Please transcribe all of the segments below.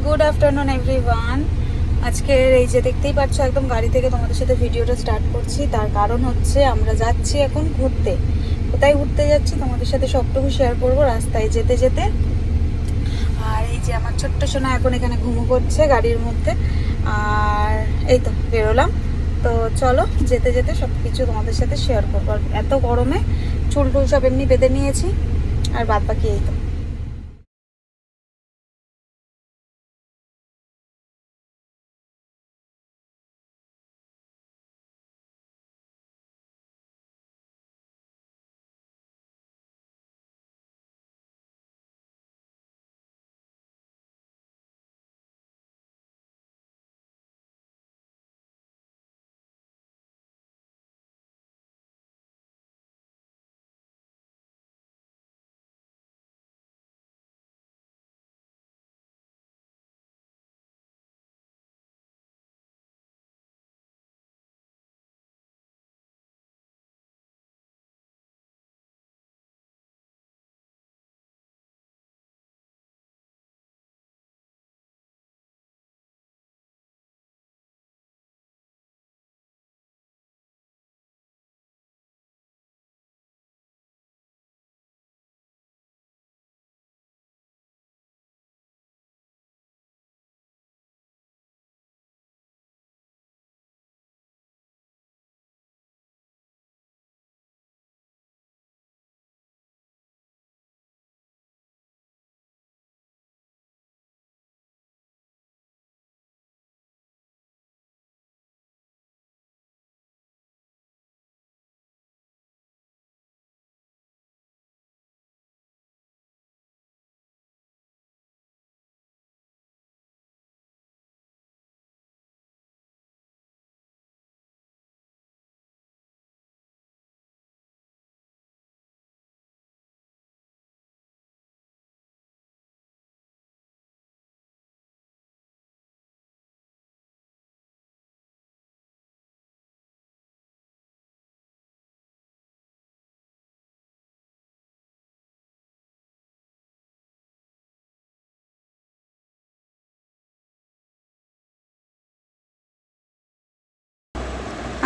Good afternoon everyone. আজকের এই যে দেখতেই পাচ্ছ একদম গাড়ি থেকে তোমাদের সাথে ভিডিওটা স্টার্ট করছি, তার কারণ হচ্ছে আমরা যাচ্ছি এখন ঘুরতে। কোথায় ঘুরতে যাচ্ছি তোমাদের সাথে সবটুকু শেয়ার করবো রাস্তায় যেতে যেতে। আর এই যে আমার ছোট্ট সোনা এখন এখানে ঘুমো করছে গাড়ির মধ্যে। আর এই তো বেরোলাম, তো চলো যেতে যেতে সব কিছু তোমাদের সাথে শেয়ার করবো। আর এত গরমে চুল টুল সব এমনি বেঁধে নিয়েছি, আর বাদ বাকি এই তো।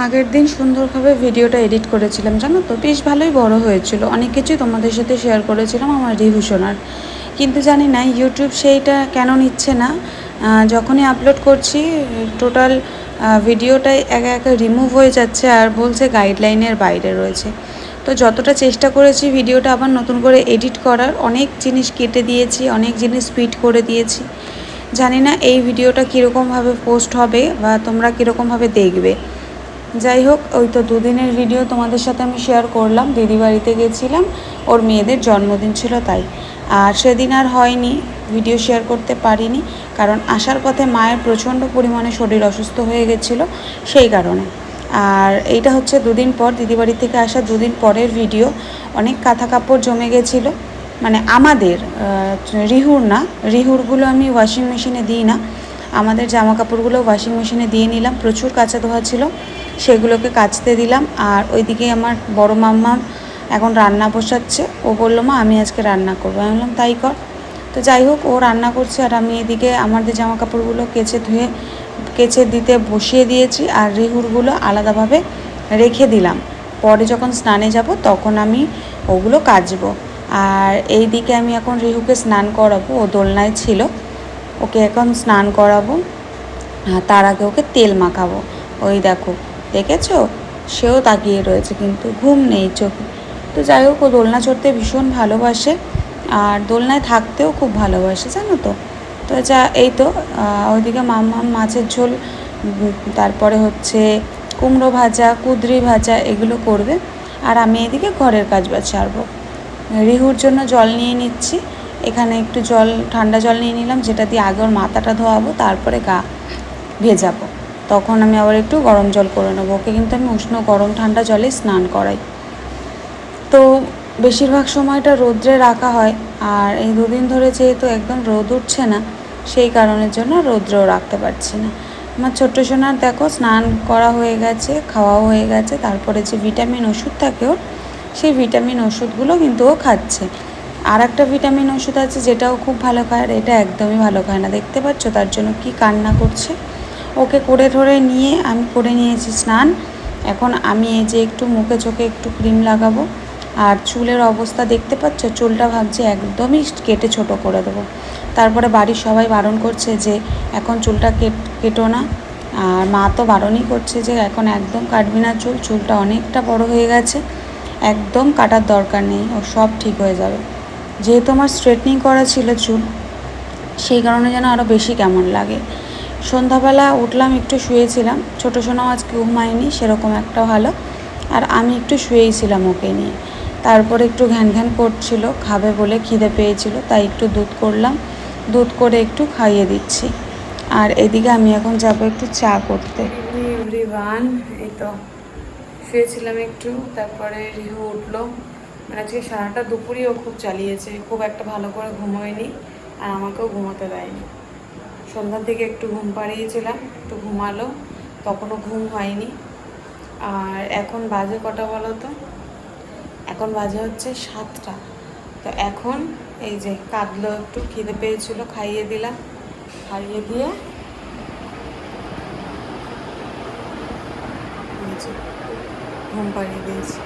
আগের দিন সুন্দরভাবে ভিডিওটা এডিট করেছিলাম, জানো তো, বেশ ভালোই বড় হয়েছিল। অনেক কিছুই তোমাদের সাথে শেয়ার করেছিলাম আমার রিভিশনার, কিন্তু জানি না ইউটিউব সেইটা কেন নিচ্ছে না। যখনই আপলোড করছি টোটাল ভিডিওটাই একা একা রিমুভ হয়ে যাচ্ছে আর বলছে গাইডলাইনের বাইরে রয়েছে। তো যতটা চেষ্টা করেছি ভিডিওটা আবার নতুন করে এডিট করার, অনেক জিনিস কেটে দিয়েছি, অনেক জিনিস স্পিড করে দিয়েছি। জানি না এই ভিডিওটা কীরকমভাবে পোস্ট হবে বা তোমরা কীরকমভাবে দেখবে। যাই হোক, ওই তো দুদিনের ভিডিও তোমাদের সাথে আমি শেয়ার করলাম। দিদি বাড়িতে গেছিলাম, ওর মেয়েদের জন্মদিন ছিল তাই। আর সেদিন আর হয়নি, ভিডিও শেয়ার করতে পারিনি, কারণ আসার পথে মায়ের প্রচণ্ড পরিমাণে শরীর অসুস্থ হয়ে গেছিলো, সেই কারণে। আর এইটা হচ্ছে দুদিন পর, দিদি বাড়ি থেকে আসা দুদিন পরের ভিডিও। অনেক কাঁথা কাপড় জমে গেছিলো, মানে আমাদের রিহুর না, রিহুরগুলো আমি ওয়াশিং মেশিনে দিই না, আমাদের জামা কাপড়গুলো ওয়াশিং মেশিনে দিয়ে নিলাম। প্রচুর কাচা ধোয়া ছিল, সেগুলোকে কাচতে দিলাম। আর ওইদিকে আমার বড় মাম্মা এখন রান্না বসাচ্ছে। ও বললো, মা আমি আজকে রান্না করবো। আমি বললাম তাই কর। তো যাই হোক, ও রান্না করছে আর আমি এদিকে আমাদের জামা কাপড়গুলো কেচে দিতে বসিয়ে দিয়েছি। আর রিহুরগুলো আলাদাভাবে রেখে দিলাম, পরে যখন স্নানে যাব তখন আমি ওগুলো কাচবো। আর এই দিকে আমি এখন রিহুকে স্নান করাবো, ও দোলনায় ছিল, ওকে এখন স্নান করাবো। তার আগে ওকে তেল মাখাবো। ওই দেখো, দেখেছো, সেও তাকিয়ে রয়েছে কিন্তু ঘুম নেই চোখে। তো যাই হোক, ও দোলনা চড়তে ভীষণ ভালোবাসে আর দোলনায় থাকতেও খুব ভালোবাসে, জানো তো। তো এই তো ওইদিকে মাম্মা মাছের ঝোল, তারপরে হচ্ছে কুমড়ো ভাজা, কুঁদরি ভাজা, এগুলো করবে। আর আমি এদিকে ঘরের কাজ বাজ সারবো। রিহুর জন্য জল নিয়ে নিচ্ছি, এখানে একটু জল, ঠান্ডা জল নিয়ে নিলাম, যেটা দিয়ে আগে ওর মাথাটা ধোয়াবো, তারপরে গা ভেজাবো। তখন আমি আবার একটু গরম জল করে নেবো। ওকে কিন্তু আমি উষ্ণ গরম ঠান্ডা জলে স্নান করাই। তো বেশিরভাগ সময়টা রোদ্রে রাখা হয়, আর এই দুদিন ধরে যেহেতু একদম রোদ উঠছে না, সেই কারণের জন্য রোদ্রেও রাখতে পারছি না। আমার ছোট্ট সোনার দেখো স্নান করা হয়ে গেছে, খাওয়াও হয়ে গেছে। তারপরে যে ভিটামিন ওষুধ থাকে ওর, সেই ভিটামিন ওষুধগুলো কিন্তু ও খাচ্ছে। আর একটা ভিটামিন ওষুধ আছে যেটাও খুব ভালো খায়, আর এটা একদমই ভালো খায় না, দেখতে পাচ্ছ তার জন্য কি কান্না করছে। ওকে করে ধরে নিয়ে আমি করে নিয়েছি স্নান। এখন আমি এই যে একটু মুখে চোখে একটু ক্রিম লাগাবো। আর চুলের অবস্থা দেখতে পাচ্ছ, চুলটা ভাবছি একদমই কেটে ছোট করে দেবো। তারপরে বাড়ির সবাই বারণ করছে যে এখন চুলটা কেটো না, আর মা তো বারণই করছে যে এখন একদম কাটবি না চুল, চুলটা অনেকটা বড় হয়ে গেছে, একদম কাটার দরকার নেই, ও সব ঠিক হয়ে যাবে। যেহেতু আমার স্ট্রেটনিং করা ছিল চুল, সেই কারণে যেন আরও বেশি কেমন লাগে। সন্ধ্যাবেলা উঠলাম, একটু শুয়েছিলাম, ছোটো সোনাও আজকে ঘুমায়নি সেরকম একটা ভালো, আর আমি একটু শুয়েছিলাম ওকে নিয়ে। তারপরে একটু ঘ্যান ঘ্যান করছিল, খাবে বলে খিদে পেয়েছিল, তাই একটু দুধ করলাম, দুধ করে একটু খাইয়ে দিচ্ছি। আর এদিকে আমি এখন যাবো একটু চা করতে। এভরিওয়ান, এই তো শুয়েছিলাম একটু, তারপরে রিহু উঠলো। মানে আজকে সারাটা দুপুরই ও খুব চালিয়েছে, খুব একটা ভালো করে ঘুমোয়নি, আর আমাকেও ঘুমোতে দেয়নি। সন্ধ্যার দিকে একটু ঘুম পাড়িয়েছিলাম, একটু ঘুমালো, তখনও ঘুম হয়নি। আর এখন বাজে কটা বলো তো? এখন বাজে হচ্ছে 7টা। তো এখন এই যে কাঁদলো, একটু খিদে পেয়েছিল, খাইয়ে দিলাম, খাইয়ে দিয়ে ঘুম পাড়িয়ে দিয়েছি,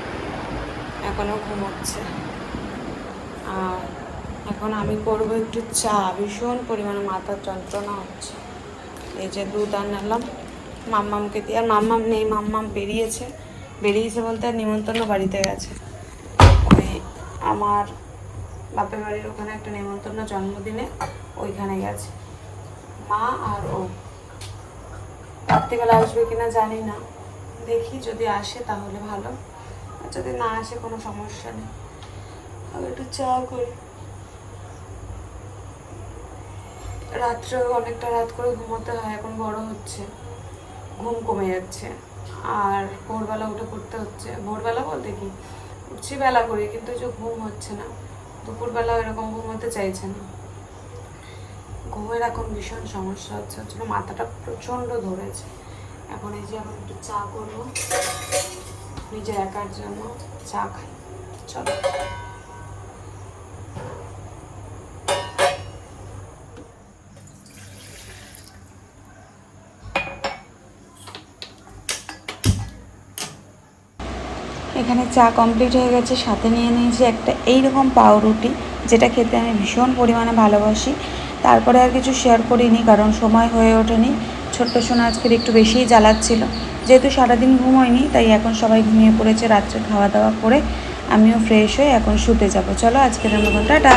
এখনও ঘুমোচ্ছে। আর এখন আমি করবো একটু চা, ভীষণ পরিমাণে মাথার যন্ত্রণা হচ্ছে। এই যে দুধ আনলাম মাম্মামকে দিয়ে, আর মাম্মাম নেই, মাম্মাম বেরিয়েছে বলতে আর নিমন্ত্রণ বাড়িতে গেছে। ওই আমার বাপের বাড়ির ওখানে একটা নিমন্ত্রণ জন্মদিনে, ওইখানে গেছে মা আর ও। রাত্রিবেলা আসবে কিনা জানি না, দেখি যদি আসে তাহলে ভালো, আর যদি না আসে কোনো সমস্যা নেই। আমি একটু চা করি, রাত্রে অনেকটা রাত করে ঘুমোতে হয়, এখন বড় হচ্ছে, ঘুম কমে যাচ্ছে, আর ভোরবেলা উঠে পড়তে হচ্ছে। ভোরবেলা বলতে কি, উঠছি বেলা করে, কিন্তু যে ঘুম হচ্ছে না, দুপুরবেলা এরকম ঘুমোতে চাইছে না। ঘুমের এখন ভীষণ সমস্যা হচ্ছে, ওর জন্য মাথাটা প্রচণ্ড ধরেছে। এখন এই যে এখন একটু চা করবো নিজের একার জন্য, চা খাই, চলো। এখানে চা কমপ্লিট হয়ে গেছে, সাথে নিয়ে নিয়েছি একটা এইরকম পাউরুটি, যেটা খেতে আমি ভীষণ পরিমাণে ভালোবাসি। তারপরে আর কিছু শেয়ার করিনি, কারণ সময় হয়ে ওঠেনি। ছোট্ট সোনা আজকের একটু বেশিই জ্বালাচ্ছিল, যেহেতু সারাদিন ঘুমোয়নি, তাই এখন সবাই ঘুমিয়ে পড়েছে। রাত্রে খাওয়া দাওয়া করে আমিও ফ্রেশ হয়ে এখন শুতে যাব। চলো আজকের মতো টাটা।